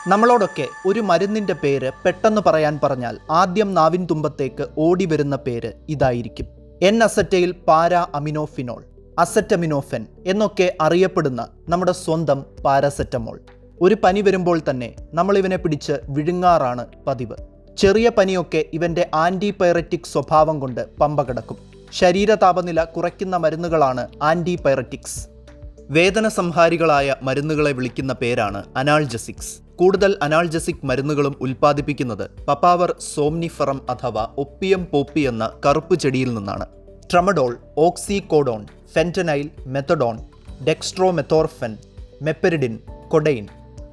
നമ്മളോടൊക്കെ ഒരു മരുന്നിൻ്റെ പേര് പെട്ടെന്ന് പറയാൻ പറഞ്ഞാൽ ആദ്യം നാവിൻ തുമ്പത്തേക്ക് ഓടി വരുന്ന പേര് ഇതായിരിക്കും. N-അസറ്റൈൽ പാരാ അമിനോഫിനോൾ, അസറ്റമിനോഫെൻ എന്നൊക്കെ അറിയപ്പെടുന്ന നമ്മുടെ സ്വന്തം പാരസെറ്റമോൾ. ഒരു പനി വരുമ്പോൾ തന്നെ നമ്മളിവനെ പിടിച്ച് വിഴുങ്ങാറാണ് പതിവ്. ചെറിയ പനിയൊക്കെ ഇവൻ്റെ ആൻറ്റിപൈററ്റിക് സ്വഭാവം കൊണ്ട് പമ്പ കിടക്കും. ശരീര താപനില കുറയ്ക്കുന്ന മരുന്നുകളാണ് ആൻറ്റിപൈററ്റിക്സ്. വേദന സംഹാരികളായ മരുന്നുകളെ വിളിക്കുന്ന പേരാണ് അനാൾജസിക്സ്. കൂടുതൽ അനാൾജസിക് മരുന്നുകളും ഉൽപ്പാദിപ്പിക്കുന്നത് പപ്പാവർ സോംനിഫറം അഥവാ ഒപ്പിയം പോപ്പി എന്ന കറുപ്പ് ചെടിയിൽ നിന്നാണ്. ട്രമഡോൾ, ഓക്സികോഡോൺ, ഫെൻറ്റനൈൽ, മെത്തഡോൺ, ഡെക്സ്ട്രോമെത്തോർഫെൻ, മെപ്പെരിഡിൻ, കൊഡൈൻ,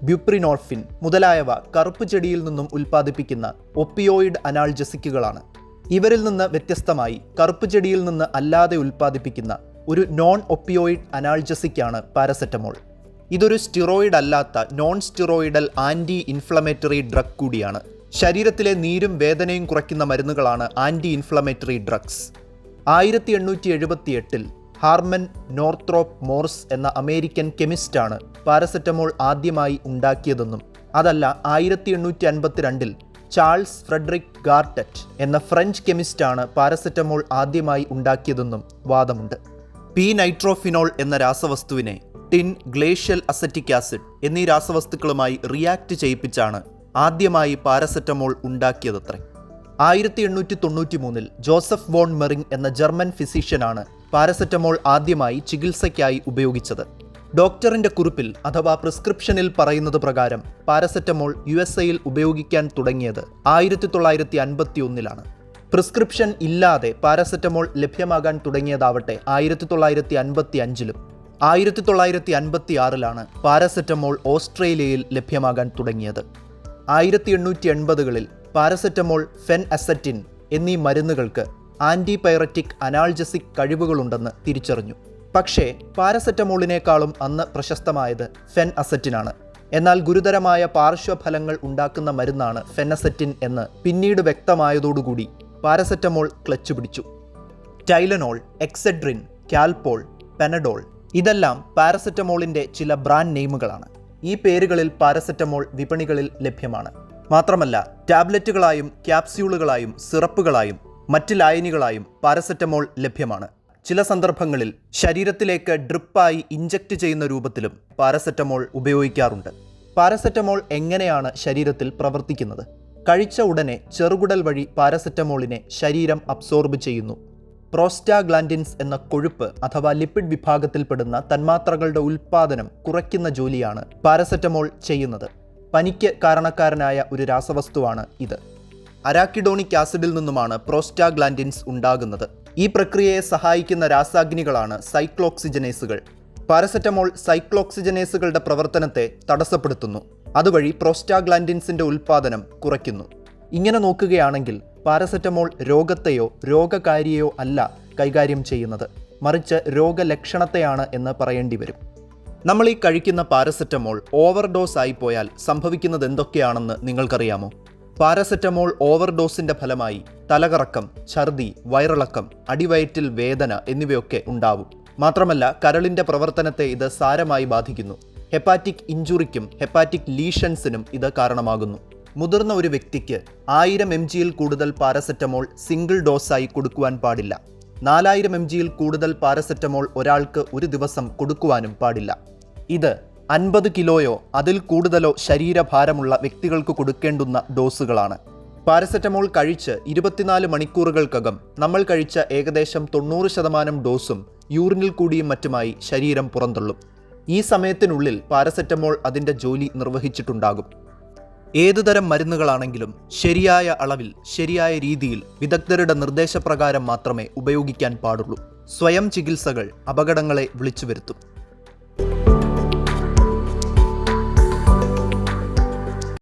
ബ്യൂപ്രിനോർഫിൻ മുതലായവ കറുപ്പ് ചെടിയിൽ നിന്നും ഉൽപ്പാദിപ്പിക്കുന്ന ഒപ്പിയോയിഡ് അനാൾജസിക്കുകളാണ്. ഇവരിൽ നിന്ന് വ്യത്യസ്തമായി കറുപ്പ് ചെടിയിൽ നിന്ന് അല്ലാതെ ഉൽപ്പാദിപ്പിക്കുന്ന ഒരു നോൺ ഒപ്പിയോയിഡ് അനാൾജസിക്കാണ് പാരസെറ്റമോൾ. ഇതൊരു സ്റ്റിറോയിഡ് അല്ലാത്ത non steroidal anti inflammatory drug കൂടിയാണ്. ശരീരത്തിലെ നീരും വേദനയും കുറയ്ക്കുന്ന മരുന്നുകളാണ് anti inflammatory drugs. 1878 Harmon Northrop Morse എന്ന അമേരിക്കൻ കെമിസ്റ്റാണ് പാരസെറ്റമോൾ ആദ്യമായി ഉണ്ടാക്കിയതെന്നും അതല്ല 1852 ചാൾസ് ഫ്രെഡറിക് ഗാർട്ടറ്റ് എന്ന ഫ്രഞ്ച് കെമിസ്റ്റാണ് പാരസെറ്റമോൾ ആദ്യമായി ഉണ്ടാക്കിയതെന്നും വാദമുണ്ട്. നൈട്രോഫിനോൾ എന്ന രാസവസ്തുവിനെ ടിൻ, ഗ്ലേഷ്യൽ അസറ്റിക് ആസിഡ് എന്നീ രാസവസ്തുക്കളുമായി റിയാക്ട് ചെയ്യിപ്പിച്ചാണ് ആദ്യമായി പാരസെറ്റമോൾ ഉണ്ടാക്കിയതത്രേ. 1893 ജോസഫ് വോൺ മെറിങ് എന്ന ജർമ്മൻ ഫിസിഷ്യനാണ് പാരസെറ്റമോൾ ആദ്യമായി ചികിത്സയ്ക്കായി ഉപയോഗിച്ചത്. ഡോക്ടറിൻ്റെ കുറിപ്പിൽ അഥവാ പ്രിസ്ക്രിപ്ഷനിൽ പറയുന്നത് പ്രകാരം പാരസെറ്റമോൾ USA-യിൽ ഉപയോഗിക്കാൻ തുടങ്ങിയത് 1951 പ്രിസ്ക്രിപ്ഷൻ ഇല്ലാതെ പാരസെറ്റമോൾ ലഭ്യമാകാൻ തുടങ്ങിയതാവട്ടെ 1955 1956 പാരസെറ്റമോൾ ഓസ്ട്രേലിയയിൽ ലഭ്യമാകാൻ തുടങ്ങിയത്. 1880 പാരസെറ്റമോൾ, ഫെൻ അസറ്റിൻ എന്നീ മരുന്നുകൾക്ക് ആൻറ്റിപൈററ്റിക് അനാൾജസിക് കഴിവുകളുണ്ടെന്ന് തിരിച്ചറിഞ്ഞു. പക്ഷേ പാരസെറ്റമോളിനേക്കാളും അന്ന് പ്രശസ്തമായത് ഫെൻ അസറ്റിനാണ്. എന്നാൽ ഗുരുതരമായ പാർശ്വഫലങ്ങൾ ഉണ്ടാക്കുന്ന മരുന്നാണ് ഫെനസെറ്റിൻ എന്ന് പിന്നീട് വ്യക്തമായതോടുകൂടി പാരസെറ്റമോൾ ക്ലച്ച് പിടിച്ചു. ടൈലനോൾ, എക്സെഡ്രിൻ, കാൽപോൾ, പെനഡോൾ ഇതെല്ലാം പാരസെറ്റമോളിൻ്റെ ചില ബ്രാൻഡ് നെയിമുകളാണ്. ഈ പേരുകളിൽ പാരസെറ്റമോൾ വിപണികളിൽ ലഭ്യമാണ്. മാത്രമല്ല ടാബ്ലറ്റുകളായും ക്യാപ്സ്യൂളുകളായും സിറപ്പുകളായും മറ്റ് ലായനികളായും പാരസെറ്റമോൾ ലഭ്യമാണ്. ചില സന്ദർഭങ്ങളിൽ ശരീരത്തിലേക്ക് ഡ്രിപ്പായി ഇഞ്ചക്ട് ചെയ്യുന്ന രൂപത്തിലും പാരസെറ്റമോൾ ഉപയോഗിക്കാറുണ്ട്. പാരസെറ്റമോൾ എങ്ങനെയാണ് ശരീരത്തിൽ പ്രവർത്തിക്കുന്നത്? കഴിച്ച ഉടനെ ചെറുകുടൽ വഴി പാരസെറ്റമോളിനെ ശരീരം അബ്സോർബ് ചെയ്യുന്നു. പ്രോസ്റ്റാഗ്ലാൻഡിൻസ് എന്ന കൊഴുപ്പ് അഥവാ ലിപ്പിഡ് വിഭാഗത്തിൽപ്പെടുന്ന തന്മാത്രകളുടെ ഉൽപ്പാദനം കുറയ്ക്കുന്ന ജോലിയാണ് പാരസെറ്റമോൾ ചെയ്യുന്നത്. പനിക്ക് കാരണക്കാരനായ ഒരു രാസവസ്തുവാണ് ഇത്. അരാക്കിഡോണിക് ആസിഡിൽ നിന്നുമാണ് പ്രോസ്റ്റാഗ്ലാൻഡിൻസ് ഉണ്ടാകുന്നത്. ഈ പ്രക്രിയയെ സഹായിക്കുന്ന രാസാഗ്നികളാണ് സൈക്ലോക്സിജനേസുകൾ. പാരസെറ്റമോൾ സൈക്ലോക്സിജനേസുകളുടെ പ്രവർത്തനത്തെ തടസ്സപ്പെടുത്തുന്നു. അതുവഴി പ്രോസ്റ്റാഗ്ലാൻഡിൻസിൻ്റെ ഉൽപ്പാദനം കുറയ്ക്കുന്നു. ഇങ്ങനെ നോക്കുകയാണെങ്കിൽ പാരസെറ്റമോൾ രോഗത്തെയോ രോഗകാരിയെയോ അല്ല കൈകാര്യം ചെയ്യുന്നത്, മറിച്ച് രോഗലക്ഷണത്തെയാണ് എന്ന് പറയേണ്ടി വരും. നമ്മൾ ഈ കഴിക്കുന്ന പാരസെറ്റമോൾ ഓവർഡോസ് ആയിപ്പോയാൽ സംഭവിക്കുന്നത് എന്തൊക്കെയാണെന്ന് നിങ്ങൾക്കറിയാമോ? പാരസെറ്റമോൾ ഓവർഡോസിൻ്റെ ഫലമായി തലകറക്കം, ഛർദി, വയറിളക്കം, അടിവയറ്റിൽ വേദന എന്നിവയൊക്കെ ഉണ്ടാവും. മാത്രമല്ല കരളിൻ്റെ പ്രവർത്തനത്തെ ഇത് സാരമായി ബാധിക്കുന്നു. ഹെപ്പാറ്റിക് ഇഞ്ചുറിക്കും ഹെപ്പാറ്റിക് ലീഷൻസിനും ഇത് കാരണമാകുന്നു. മുതിർന്ന ഒരു വ്യക്തിക്ക് 1000 mg കൂടുതൽ പാരസെറ്റമോൾ സിംഗിൾ ഡോസായി കൊടുക്കുവാൻ പാടില്ല. 4000 mg കൂടുതൽ പാരസെറ്റമോൾ ഒരാൾക്ക് ഒരു ദിവസം കൊടുക്കുവാനും പാടില്ല. ഇത് 50 കിലോയോ അതിൽ കൂടുതലോ ശരീരഭാരമുള്ള വ്യക്തികൾക്ക് കൊടുക്കേണ്ടുന്ന ഡോസുകളാണ്. പാരസെറ്റമോൾ കഴിച്ച് 24 മണിക്കൂറുകൾക്കകം നമ്മൾ കഴിച്ച ഏകദേശം 90% ഡോസും യൂറിനിൽ കൂടിയും മറ്റുമായി ശരീരം പുറന്തള്ളും. ഈ സമയത്തിനുള്ളിൽ പാരസെറ്റമോൾ അതിൻ്റെ ജോലി നിർവഹിച്ചിട്ടുണ്ടാകും. ഏതുതരം മരുന്നുകളാണെങ്കിലും ശരിയായ അളവിൽ ശരിയായ രീതിയിൽ വിദഗ്ധരുടെ നിർദ്ദേശപ്രകാരം മാത്രമേ ഉപയോഗിക്കാൻ പാടുള്ളൂ. സ്വയം ചികിത്സകൾ അപകടങ്ങളെ വിളിച്ചു വരുത്തും.